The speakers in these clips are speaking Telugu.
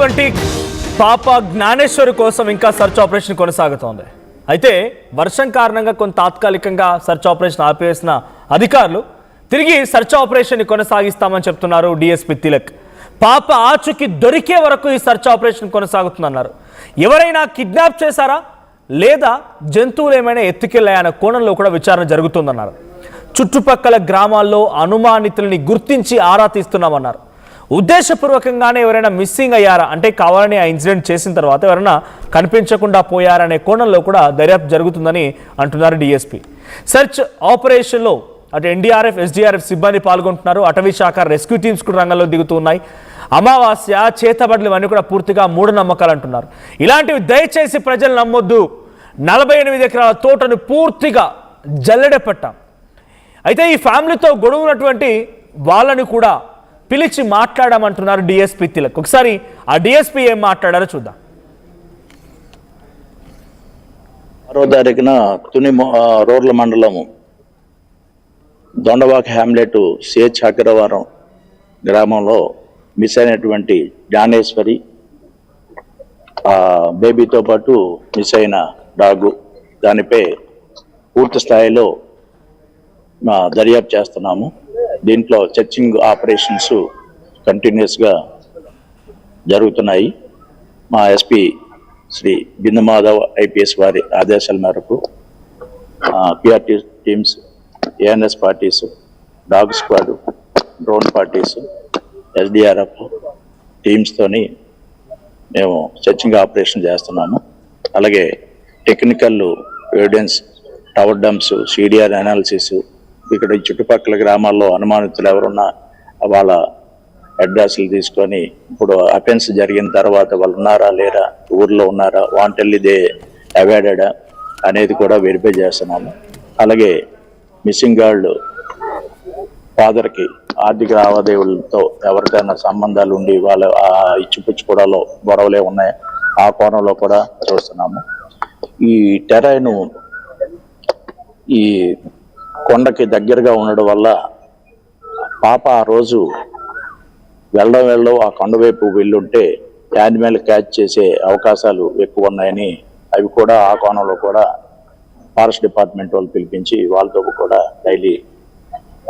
దొరికినటువంటి పాప జ్ఞానేశ్వరి కోసం ఇంకా సెర్చ్ ఆపరేషన్ కొనసాగుతోంది. అయితే వర్షం కారణంగా కొంత తాత్కాలికంగా సెర్చ్ ఆపరేషన్ ఆపేసిన అధికారులు తిరిగి సెర్చ్ ఆపరేషన్ కొనసాగిస్తామని చెప్తున్నారు డిఎస్పీ తిలక్. పాప ఆచూకీ దొరికే వరకు ఈ సెర్చ్ ఆపరేషన్ కొనసాగుతుందన్నారు. ఎవరైనా కిడ్నాప్ చేశారా లేదా జంతువులు ఏమైనా ఎత్తుకెళ్లాయన్న కోణంలో కూడా విచారణ జరుగుతుందన్నారు. చుట్టుపక్కల గ్రామాల్లో అనుమానితుల్ని గుర్తించి ఆరా తీస్తున్నామన్నారు. ఉద్దేశపూర్వకంగానే ఎవరైనా మిస్సింగ్ అయ్యారా అంటే కావాలని ఆ ఇన్సిడెంట్ చేసిన తర్వాత ఎవరైనా కనిపించకుండా పోయారనే కోణంలో కూడా దర్యాప్తు జరుగుతుందని అంటున్నారు డిఎస్పీ. సెర్చ్ ఆపరేషన్లో అటు ఎన్డీఆర్ఎఫ్ ఎస్డీఆర్ఎఫ్ సిబ్బంది పాల్గొంటున్నారు. అటవీ శాఖ రెస్క్యూ టీమ్స్ కూడా రంగంలో దిగుతున్నాయి. అమావాస్య చేతబడులు ఇవన్నీ కూడా పూర్తిగా మూఢనమ్మకాలు అంటున్నారు. ఇలాంటివి దయచేసి ప్రజలు నమ్మొద్దు. 48 ఎకరాల తోటను పూర్తిగా జల్లెడ పెట్టాం. అయితే ఈ ఫ్యామిలీతో గొడవ ఉన్నటువంటి వాళ్ళని కూడా పిలిచి మాట్లాడామంటున్నారు డిఎస్పీ తిలక్. ఒకసారి ఆ డిఎస్పీ ఏం మాట్లాడారో చూద్దాం. 6వ తారీఖున తుని రోడ్ల మండలము దొండవాక హ్యామ్లెట్ సిహెచ్ అగ్రవారం గ్రామంలో మిస్ అయినటువంటి జ్ఞానేశ్వరి బేబీతో పాటు మిస్ అయిన డాగు దానిపై పూర్తి స్థాయిలో దర్యాప్తు చేస్తున్నాము. దీంట్లో సెర్చింగ్ ఆపరేషన్స్ కంటిన్యూస్గా జరుగుతున్నాయి. మా ఎస్పీ శ్రీ బిందు మాధవ్ ఐపీఎస్ వారి ఆదేశాల మేరకు PRT teams, ANS parties, dog squad, drone parties, SDRF టీమ్స్తోని మేము సెర్చింగ్ ఆపరేషన్ చేస్తున్నాము. అలాగే technical evidence, tower dumps, CDR analysis, ఇక్కడ చుట్టుపక్కల గ్రామాల్లో అనుమానితులు ఎవరున్నా వాళ్ళ అడ్రస్లు తీసుకొని ఇప్పుడు అఫెన్స్ జరిగిన తర్వాత వాళ్ళు ఉన్నారా లేరా, ఊర్లో ఉన్నారా, వాంటెల్లి దే అవాయిడెడా అనేది కూడా వెరిఫై చేస్తున్నాము. అలాగే మిస్సింగ్ గర్ల్ ఫాదర్కి ఆర్థిక లావాదేవీలతో ఎవరికైనా సంబంధాలు ఉండి వాళ్ళ ఇచ్చిపుచ్చుకోవడాలో గొడవలే ఉన్నాయి, ఆ కోణంలో కూడా చూస్తున్నాము. ఈ టెరైను ఈ కొండకి దగ్గరగా ఉండడం వల్ల పాప ఆ రోజు వెళ్ళడం ఆ కొండ వైపు వెళ్ళుంటే యానిమల్ క్యాచ్ చేసే అవకాశాలు ఎక్కువ ఉన్నాయని అవి కూడా ఆ కోణంలో కూడా ఫారెస్ట్ డిపార్ట్మెంట్ వాళ్ళు పిలిపించి వాళ్ళతో కూడా డైలీ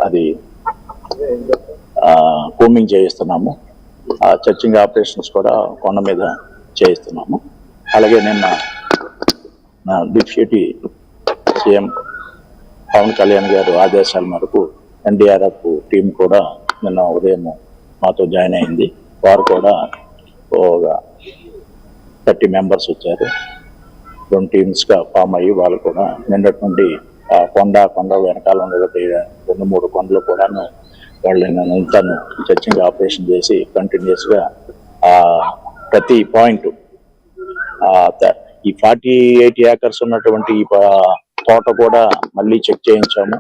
అది కూమింగ్ చేయిస్తున్నాము. ఆ సెర్చింగ్ ఆపరేషన్స్ కూడా కొండ మీద చేయిస్తున్నాము. అలాగే నిన్న నా డిప్యూటీ సీఎం పవన్ కళ్యాణ్ గారు ఆదేశాల మేరకు ఎన్డీఆర్ఎఫ్ టీం కూడా నిన్న ఉదయం మాతో జాయిన్ అయింది. వారు కూడా ఒక 30 మెంబర్స్ వచ్చారు. 2 టీమ్స్గా ఫామ్ అయ్యి వాళ్ళు కూడా నిన్నటి నుండి ఆ కొండ వెనకాల ఉండేది 2-3 కొండలు కూడాను వాళ్ళని తను సెర్చింగ్ ఆపరేషన్ చేసి కంటిన్యూస్గా ప్రతి పాయింట్ ఈ 48 ఏకర్స్ ఉన్నటువంటి ఈ తోట కూడా మళ్ళీ చెక్ చేయించాము.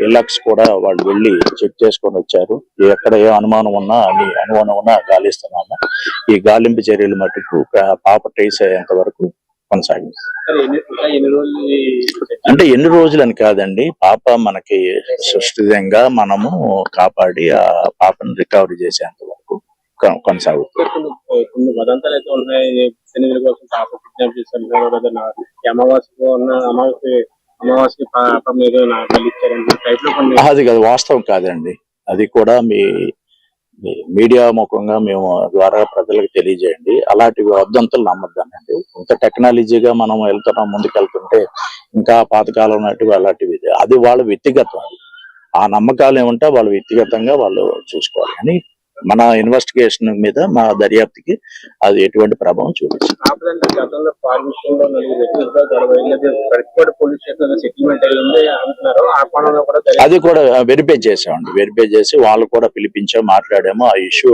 ఎలక్స్ కూడా వాళ్ళు వెళ్ళి చెక్ చేసుకొని వచ్చారు. ఎక్కడ ఏ అనుమానం ఉన్నా గాలిస్తున్నాము. ఈ గాలింపు చర్యలు మటుకు పాప ట్రేస్ అయ్యేంత వరకు కొనసాగింది. అంటే ఎన్ని రోజులు అని కాదండి, పాప మనకి సురక్షితంగా మనము కాపాడి ఆ పాపను రికవరీ చేసేంత వరకు కొనసాగుతుంది. అది కాదు, వాస్తవం కాదండి. అది కూడా మీ మీడియా ముఖంగా మేము ద్వారా ప్రజలకు తెలియజేయండి. అలాంటి వదంతులు నమ్మద్దానండి. ఇంత టెక్నాలజీగా మనం ముందుకు వెళ్తుంటే ఇంకా పాతకాలం నాటివి అలాంటివి అది వాళ్ళ వ్యక్తిగతం. ఆ నమ్మకాలు ఏమంటే వాళ్ళు వ్యక్తిగతంగా వాళ్ళు చూసుకోవాలి అని మన ఇన్వెస్టిగేషన్ మీద మా దర్యాప్తుకి అది ఎటువంటి ప్రభావం చూపించింది. అది కూడా వెరిఫై చేసామండి. వెరిఫై చేసి వాళ్ళు కూడా పిలిపించాము, మాట్లాడాము. ఆ ఇష్యూ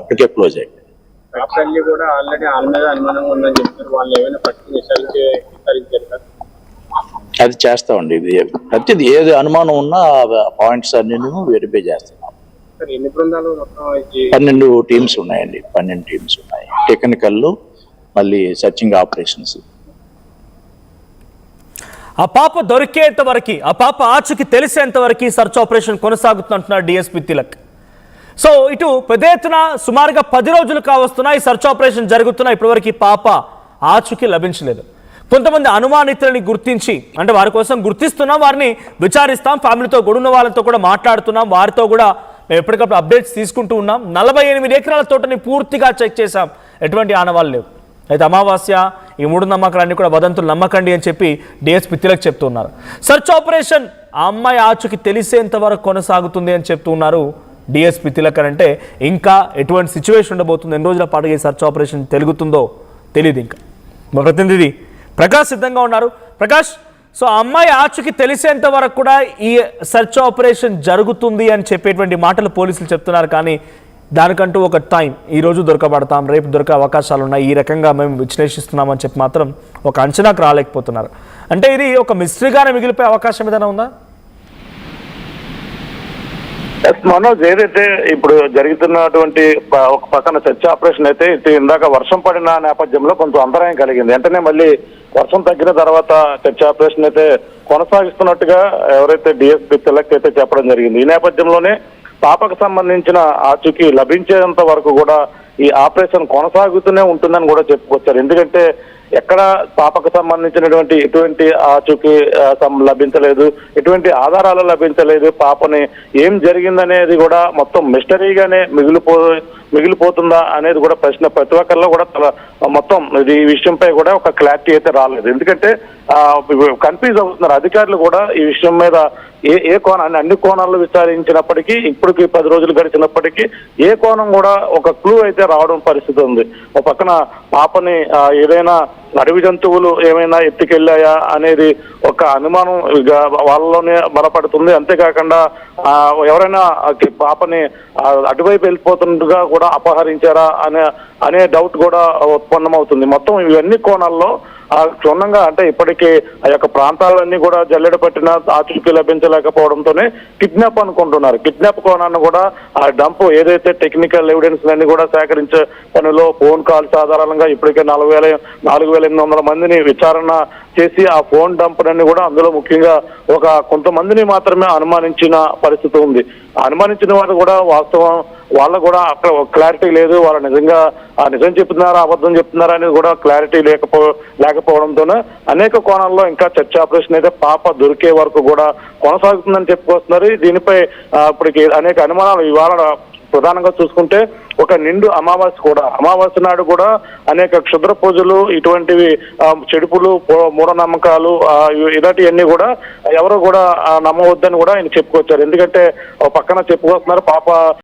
అప్పటికే క్లోజ్ అయిపోయింది. అది చేస్తామండి. ఇది ప్రతిది ఏది అనుమానం ఉన్నా పాయింట్స్ అన్ని వెరిఫై చేస్తున్నాం. 12 టీమ్స్ ఉన్నాయండి. 12 టీమ్స్ ఉన్నాయి. టెక్నికల్ మళ్ళీ సర్చింగ్ ఆపరేషన్స్. ఆ పాప దొరికేంత వరకు, ఆ పాప ఆచూకీ తెలిసేంత వరకు సర్చ్ ఆపరేషన్ కొనసాగుతుందంటున్నారు డిఎస్పీ తిలక్. సో ఇటు పెద్ద ఎత్తున సుమారుగా 10 రోజులు కావస్తున్నా ఈ సెర్చ్ ఆపరేషన్ జరుగుతున్నా ఇప్పటివరకు ఈ పాప ఆచూకీ లభించలేదు. కొంతమంది అనుమానితులని గుర్తించి అంటే వారి కోసం గుర్తిస్తున్నాం, వారిని విచారిస్తాం, ఫ్యామిలీతో గొడున్న వాళ్ళతో కూడా మాట్లాడుతున్నాం, వారితో కూడా మేము ఎప్పటికప్పుడు అప్డేట్స్ తీసుకుంటూ ఉన్నాం. 48 ఎకరాల తోటని పూర్తిగా చెక్ చేశాం, ఎటువంటి ఆనవాళ్ళు లేవు. అయితే అమావాస్య ఈ మూడు నమ్మకాలన్నీ కూడా వదంతులు నమ్మకండి అని చెప్పి డిఎస్పీ తిలక్ చెప్తున్నారు. సెర్చ్ ఆపరేషన్ ఆ అమ్మాయి ఆచూకీ తెలిసేంత వరకు కొనసాగుతుంది అని చెప్తూ ఉన్నారు డిఎస్పీ తిలక్. అంటే ఇంకా ఎటువంటి సిచ్యువేషన్ ఉండబోతుంది, ఎన్ని రోజుల పాటు ఈ సెర్చ్ ఆపరేషన్ తెలుగుతుందో తెలియదు. ఇంకా మా ప్రతినిధి ప్రకాష్ సిద్ధంగా ఉన్నారు. ప్రకాష్, సో ఆ అమ్మాయి ఆచూకీ తెలిసేంత వరకు కూడా ఈ సెర్చ్ ఆపరేషన్ జరుగుతుంది అని చెప్పేటువంటి మాటలు పోలీసులు చెప్తున్నారు. కానీ దానికంటూ ఒక టైం, ఈ రోజు దొరకబడతాం, రేపు దొరికే అవకాశాలు ఉన్నాయి, ఈ రకంగా మేము విశ్లేషిస్తున్నామని చెప్పి మాత్రం ఒక అంచనాకు రాలేకపోతున్నారు. అంటే ఇది ఒక మిస్టరీగానే మిగిలిపోయే అవకాశం ఏదైనా ఉందా? మనోజ్, ఏదైతే ఇప్పుడు జరుగుతున్నటువంటి ఒక పక్కన సెర్చ్ ఆపరేషన్ అయితే ఇందాక వర్షం పడిన నేపథ్యంలో కొంచెం అంతరాయం కలిగింది. వెంటనే మళ్ళీ వర్షం తగ్గిన తర్వాత సెర్చ్ ఆపరేషన్ అయితే కొనసాగిస్తున్నట్టుగా ఎవరైతే డిఎస్పీ తిలక్ అయితే చెప్పడం జరిగింది. ఈ నేపథ్యంలోనే పాపకు సంబంధించిన ఆచూకీ లభించేంత వరకు కూడా ఈ ఆపరేషన్ కొనసాగుతూనే ఉంటుందని కూడా చెప్పుకొచ్చారు. ఎందుకంటే ఎక్కడ పాపకు సంబంధించినటువంటి ఎటువంటి ఆచూకీ లభించలేదు, ఎటువంటి ఆధారాలు లభించలేదు, పాపని ఏం జరిగిందనేది కూడా మొత్తం మిస్టరీగానే మిగిలిపోతుందా అనేది కూడా ప్రశ్న ప్రతి ఒక్కరిలో కూడా మొత్తం ఈ విషయంపై కూడా ఒక క్లారిటీ అయితే రాలేదు. ఎందుకంటే కన్ఫ్యూజ్ అవుతున్నారు అధికారులు కూడా ఈ విషయం మీద. ఏ కోణాన్ని అన్ని కోణాల్లో విచారించినప్పటికీ ఇప్పటికి 10 రోజులు గడిచినప్పటికీ ఏ కోణం కూడా ఒక క్లూ అయితే రావడం పరిస్థితి ఉంది. ఒక పక్కన పాపని ఏదైనా అడవి జంతువులు ఏమైనా ఎత్తుకెళ్ళాయా అనేది ఒక అనుమానం వాళ్ళలోనే బలపడుతుంది. అంతేకాకుండా ఎవరైనా పాపని అటువైపు వెళ్ళిపోతున్నట్టుగా కూడా అపహరించారా అనే డౌట్ కూడా ఉత్పన్నమవుతుంది. మొత్తం ఇవన్నీ కోణాల్లో క్షుణ్ణంగా అంటే ఇప్పటికీ ఆ యొక్క ప్రాంతాలన్నీ కూడా జల్లెడ పట్టిన ఆచూకీ లభించలేకపోవడంతోనే కిడ్నాప్ అనుకుంటున్నారు. కిడ్నాప్ కోణాన్ని కూడా ఆ డంప్ ఏదైతే టెక్నికల్ ఎవిడెన్స్ అన్ని కూడా సేకరించే పనిలో ఫోన్ కాల్స్ ఆధారంగా ఇప్పటికే 4,800 మందిని విచారణ చేసి ఆ ఫోన్ డంప్ అన్ని కూడా అందులో ముఖ్యంగా ఒక కొంతమందిని మాత్రమే అనుమానించిన పరిస్థితి ఉంది. అనుమానించిన వారు కూడా వాస్తవం వాళ్ళకు కూడా అక్కడ క్లారిటీ లేదు, వాళ్ళు నిజంగా నిజం చెప్తున్నారా అబద్ధం చెప్తున్నారా అనేది కూడా క్లారిటీ లేకపోవడంతోనే అనేక కోణాల్లో ఇంకా సెర్చ్ ఆపరేషన్ అయితే పాప దొరికే వరకు కూడా కొనసాగుతుందని చెప్పుకొస్తున్నారు. దీనిపై ఇప్పటికి అనేక అనుమానాలు ఇవాళ ప్రధానంగా చూసుకుంటే ఒక నిండు అమావాస్య నాడు కూడా అనేక క్షుద్ర పూజలు ఇటువంటివి చెడుపులు మూఢనమ్మకాలు ఇలాంటివన్నీ కూడా ఎవరు కూడా నమ్మవద్దని కూడా ఆయన చెప్పుకొచ్చారు. ఎందుకంటే పక్కన చెప్పుకొస్తున్నారు పాప